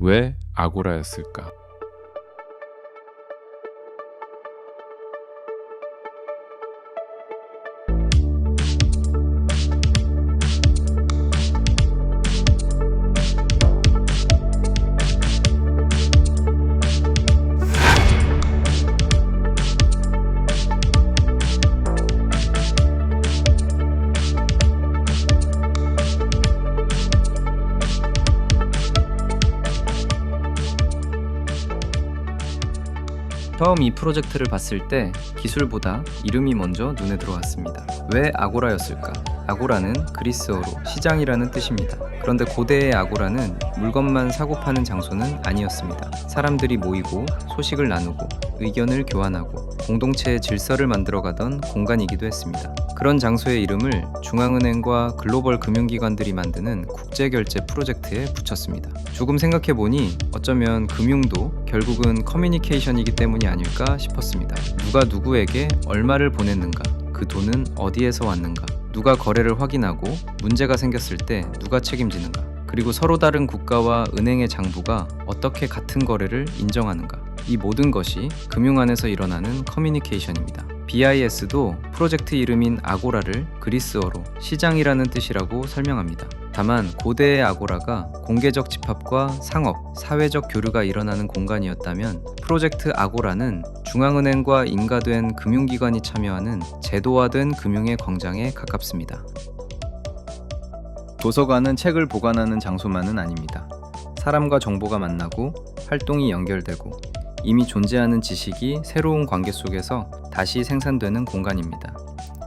왜 아고라였을까? 처음 이 프로젝트를 봤을 때 기술보다 이름이 먼저 눈에 들어왔습니다. 왜 아고라였을까? 아고라는 그리스어로 시장이라는 뜻입니다. 그런데 고대의 아고라는 물건만 사고 파는 장소는 아니었습니다. 사람들이 모이고 소식을 나누고 의견을 교환하고 공동체의 질서를 만들어가던 공간이기도 했습니다. 그런 장소의 이름을 중앙은행과 글로벌 금융기관들이 만드는 국제결제 프로젝트에 붙였습니다. 조금 생각해보니 어쩌면 금융도 결국은 커뮤니케이션이기 때문이 아닐까 싶었습니다. 누가 누구에게 얼마를 보냈는가, 그 돈은 어디에서 왔는가, 누가 거래를 확인하고 문제가 생겼을 때 누가 책임지는가, 그리고 서로 다른 국가와 은행의 장부가 어떻게 같은 거래를 인정하는가, 이 모든 것이 금융 안에서 일어나는 커뮤니케이션입니다. BIS도 프로젝트 이름인 아고라를 그리스어로 시장이라는 뜻이라고 설명합니다. 다만 고대의 아고라가 공개적 집합과 상업, 사회적 교류가 일어나는 공간이었다면 프로젝트 아고라는 중앙은행과 인가된 금융기관이 참여하는 제도화된 금융의 광장에 가깝습니다. 도서관은 책을 보관하는 장소만은 아닙니다. 사람과 정보가 만나고 활동이 연결되고 이미 존재하는 지식이 새로운 관계 속에서 다시 생산되는 공간입니다.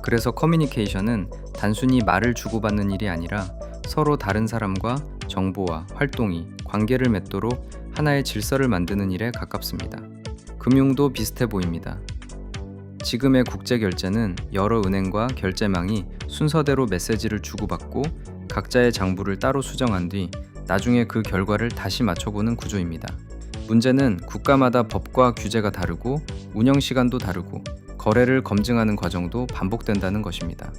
그래서 커뮤니케이션은 단순히 말을 주고받는 일이 아니라 서로 다른 사람과 정보와 활동이 관계를 맺도록 하나의 질서를 만드는 일에 가깝습니다. 금융도 비슷해 보입니다. 지금의 국제결제는 여러 은행과 결제망이 순서대로 메시지를 주고받고 각자의 장부를 따로 수정한 뒤 나중에 그 결과를 다시 맞춰보는 구조입니다. 문제는 국가마다 법과 규제가 다르고 운영 시간도 다르고 거래를 검증하는 과정도 반복된다는 것입니다.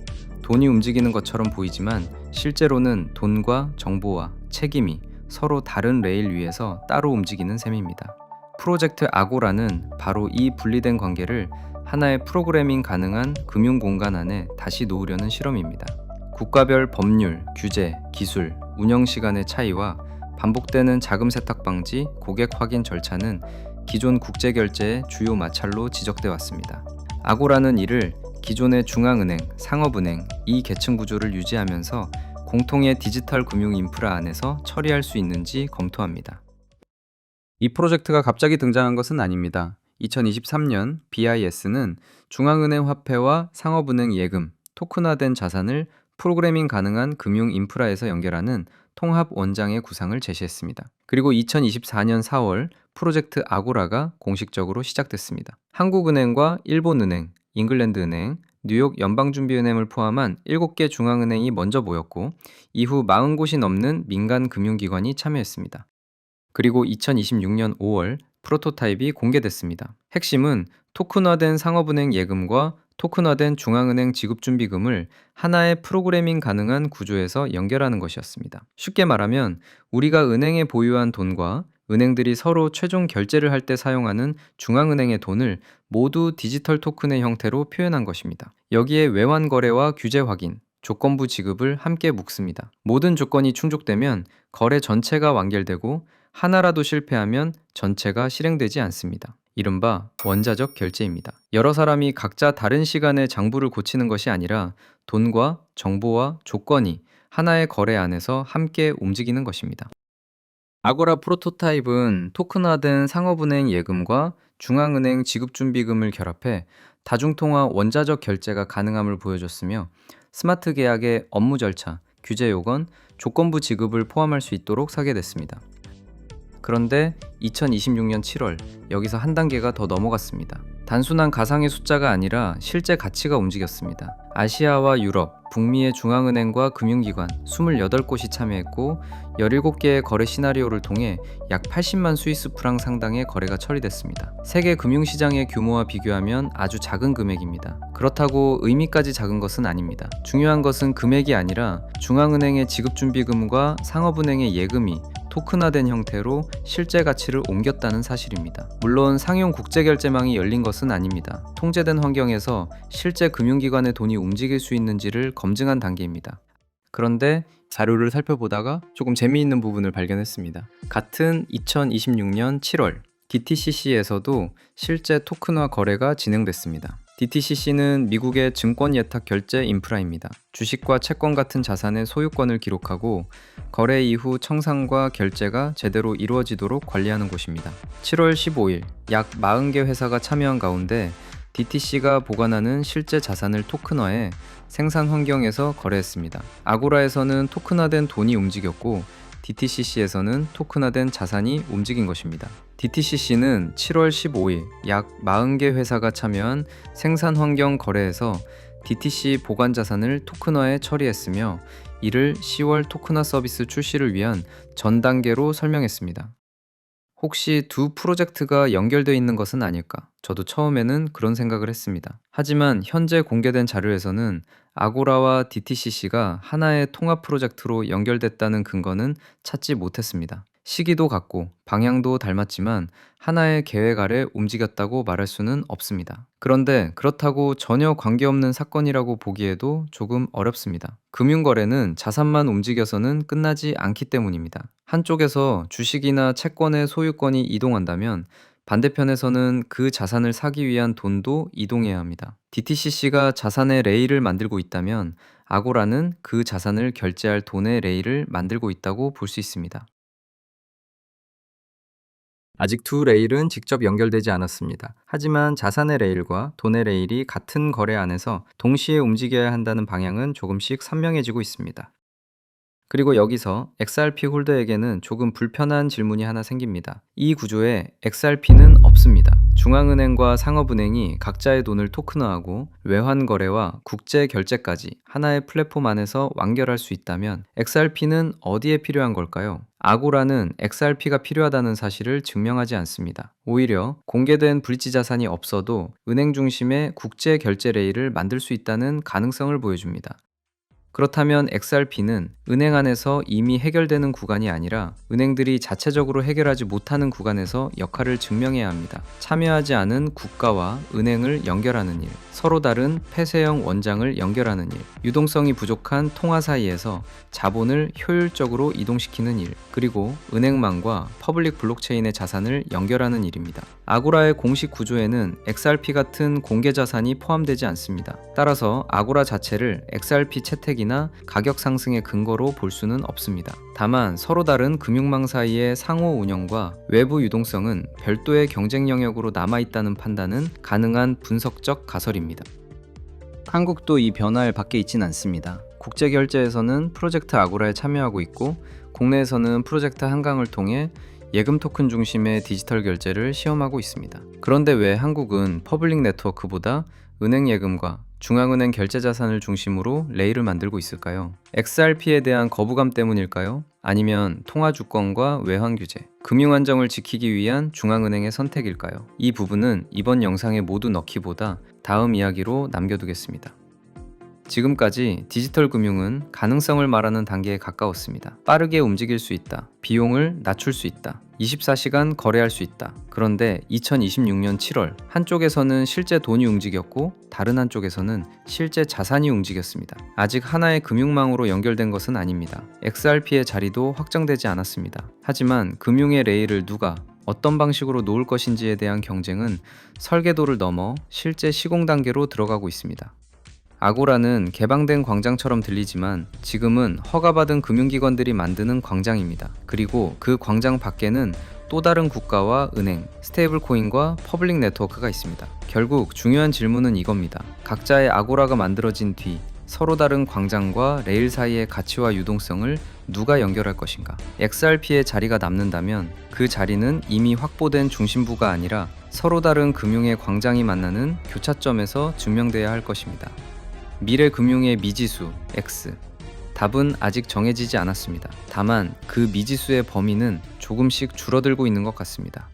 돈이 움직이는 것처럼 보이지만 실제로는 돈과 정보와 책임이 서로 다른 레일 위에서 따로 움직이는 셈입니다. 프로젝트 아고라는 바로 이 분리된 관계를 하나의 프로그래밍 가능한 금융 공간 안에 다시 놓으려는 실험입니다. 국가별 법률, 규제, 기술, 운영 시간의 차이와 반복되는 자금 세탁 방지, 고객 확인 절차는 기존 국제결제의 주요 마찰로 지적돼 왔습니다. 아고라는 이를 기존의 중앙은행, 상업은행, 이 계층 구조를 유지하면서 공통의 디지털 금융 인프라 안에서 처리할 수 있는지 검토합니다. 이 프로젝트가 갑자기 등장한 것은 아닙니다. 2023년 BIS는 중앙은행 화폐와 상업은행 예금, 토큰화된 자산을 프로그래밍 가능한 금융 인프라에서 연결하는 통합 원장의 구상을 제시했습니다. 그리고 2024년 4월 프로젝트 아고라가 공식적으로 시작됐습니다. 한국은행과 일본은행, 잉글랜드은행, 뉴욕 연방준비은행을 포함한 7개 중앙은행이 먼저 모였고 이후 40곳이 넘는 민간 금융기관이 참여했습니다. 그리고 2026년 5월 프로토타입이 공개됐습니다. 핵심은 토큰화된 상업은행 예금과 토큰화된 중앙은행 지급준비금을 하나의 프로그래밍 가능한 구조에서 연결하는 것이었습니다. 쉽게 말하면 우리가 은행에 보유한 돈과 은행들이 서로 최종 결제를 할 때 사용하는 중앙은행의 돈을 모두 디지털 토큰의 형태로 표현한 것입니다. 여기에 외환 거래와 규제 확인, 조건부 지급을 함께 묶습니다. 모든 조건이 충족되면 거래 전체가 완결되고 하나라도 실패하면 전체가 실행되지 않습니다. 이른바 원자적 결제입니다. 여러 사람이 각자 다른 시간에 장부를 고치는 것이 아니라 돈과 정보와 조건이 하나의 거래 안에서 함께 움직이는 것입니다. 아고라 프로토타입은 토큰화된 상업은행 예금과 중앙은행 지급준비금을 결합해 다중통화 원자적 결제가 가능함을 보여줬으며 스마트 계약의 업무 절차, 규제 요건, 조건부 지급을 포함할 수 있도록 설계됐습니다. 그런데 2026년 7월 여기서 한 단계가 더 넘어갔습니다. 단순한 가상의 숫자가 아니라 실제 가치가 움직였습니다. 아시아와 유럽, 북미의 중앙은행과 금융기관 28곳이 참여했고 17개의 거래 시나리오를 통해 약 80만 스위스 프랑 상당의 거래가 처리됐습니다. 세계 금융시장의 규모와 비교하면 아주 작은 금액입니다. 그렇다고 의미까지 작은 것은 아닙니다. 중요한 것은 금액이 아니라 중앙은행의 지급준비금과 상업은행의 예금이 토큰화된 형태로 실제 가치를 옮겼다는 사실입니다. 물론 상용 국제결제망이 열린 것은 아닙니다. 통제된 환경에서 실제 금융기관의 돈이 움직일 수 있는지를 검증한 단계입니다. 그런데 자료를 살펴보다가 조금 재미있는 부분을 발견했습니다. 같은 2026년 7월 DTCC에서도 실제 토큰화 거래가 진행됐습니다. DTCC는 미국의 증권 예탁 결제 인프라입니다. 주식과 채권 같은 자산의 소유권을 기록하고 거래 이후 청산과 결제가 제대로 이루어지도록 관리하는 곳입니다. 7월 15일 약 40개 회사가 참여한 가운데 DTC가 보관하는 실제 자산을 토큰화해 생산 환경에서 거래했습니다. 아고라에서는 토큰화된 돈이 움직였고 DTCC에서는 토큰화된 자산이 움직인 것입니다. DTCC는 7월 15일 약 40개 회사가 참여한 생산 환경 거래에서 DTC 보관 자산을 토큰화해 처리했으며 이를 10월 토큰화 서비스 출시를 위한 전 단계로 설명했습니다. 혹시 두 프로젝트가 연결되어 있는 것은 아닐까? 저도 처음에는 그런 생각을 했습니다. 하지만 현재 공개된 자료에서는 아고라와 DTCC가 하나의 통합 프로젝트로 연결됐다는 근거는 찾지 못했습니다. 시기도 같고 방향도 닮았지만 하나의 계획 아래 움직였다고 말할 수는 없습니다. 그런데 그렇다고 전혀 관계없는 사건이라고 보기에도 조금 어렵습니다. 금융거래는 자산만 움직여서는 끝나지 않기 때문입니다. 한쪽에서 주식이나 채권의 소유권이 이동한다면 반대편에서는 그 자산을 사기 위한 돈도 이동해야 합니다. DTCC가 자산의 레일을 만들고 있다면 아고라는 그 자산을 결제할 돈의 레일을 만들고 있다고 볼 수 있습니다. 아직 두 레일은 직접 연결되지 않았습니다. 하지만 자산의 레일과 돈의 레일이 같은 거래 안에서 동시에 움직여야 한다는 방향은 조금씩 선명해지고 있습니다. 그리고 여기서 XRP 홀더에게는 조금 불편한 질문이 하나 생깁니다. 이 구조에 XRP는 없습니다. 중앙은행과 상업은행이 각자의 돈을 토큰화하고 외환 거래와 국제 결제까지 하나의 플랫폼 안에서 완결할 수 있다면 XRP는 어디에 필요한 걸까요? 아고라는 XRP가 필요하다는 사실을 증명하지 않습니다. 오히려 공개된 브릿지 자산이 없어도 은행 중심의 국제 결제 레일을 만들 수 있다는 가능성을 보여줍니다. 그렇다면 XRP는 은행 안에서 이미 해결되는 구간이 아니라 은행들이 자체적으로 해결하지 못하는 구간에서 역할을 증명해야 합니다. 참여하지 않은 국가와 은행을 연결하는 일, 서로 다른 폐쇄형 원장을 연결하는 일, 유동성이 부족한 통화 사이에서 자본을 효율적으로 이동시키는 일, 그리고 은행망과 퍼블릭 블록체인의 자산을 연결하는 일입니다. 아고라의 공식 구조에는 XRP 같은 공개 자산이 포함되지 않습니다. 따라서 아고라 자체를 XRP 채택이나 가격 상승의 근거로 볼 수는 없습니다. 다만 서로 다른 금융망 사이의 상호 운영과 외부 유동성은 별도의 경쟁 영역으로 남아있다는 판단은 가능한 분석적 가설입니다. 한국도 이 변화에 밖에 있진 않습니다. 국제결제에서는 프로젝트 아고라에 참여하고 있고 국내에서는 프로젝트 한강을 통해 예금 토큰 중심의 디지털 결제를 시험하고 있습니다. 그런데 왜 한국은 퍼블릭 네트워크보다 은행 예금과 중앙은행 결제 자산을 중심으로 레일을 만들고 있을까요? XRP에 대한 거부감 때문일까요? 아니면 통화 주권과 외환 규제, 금융 안정을 지키기 위한 중앙은행의 선택일까요? 이 부분은 이번 영상에 모두 넣기보다 다음 이야기로 남겨두겠습니다. 지금까지 디지털 금융은 가능성을 말하는 단계에 가까웠습니다. 빠르게 움직일 수 있다. 비용을 낮출 수 있다. 24시간 거래할 수 있다. 그런데 2026년 7월 한쪽에서는 실제 돈이 움직였고 다른 한쪽에서는 실제 자산이 움직였습니다. 아직 하나의 금융망으로 연결된 것은 아닙니다. XRP의 자리도 확정되지 않았습니다. 하지만 금융의 레일을 누가 어떤 방식으로 놓을 것인지에 대한 경쟁은 설계도를 넘어 실제 시공 단계로 들어가고 있습니다. 아고라는 개방된 광장처럼 들리지만 지금은 허가받은 금융기관들이 만드는 광장입니다. 그리고 그 광장 밖에는 또 다른 국가와 은행, 스테이블 코인과 퍼블릭 네트워크가 있습니다. 결국 중요한 질문은 이겁니다. 각자의 아고라가 만들어진 뒤 서로 다른 광장과 레일 사이의 가치와 유동성을 누가 연결할 것인가? XRP의 자리가 남는다면 그 자리는 이미 확보된 중심부가 아니라 서로 다른 금융의 광장이 만나는 교차점에서 증명돼야 할 것입니다. 미래 금융의 미지수 X. 답은 아직 정해지지 않았습니다. 다만 그 미지수의 범위는 조금씩 줄어들고 있는 것 같습니다.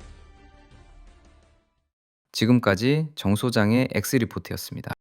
지금까지 정 소장의 X 리포트였습니다.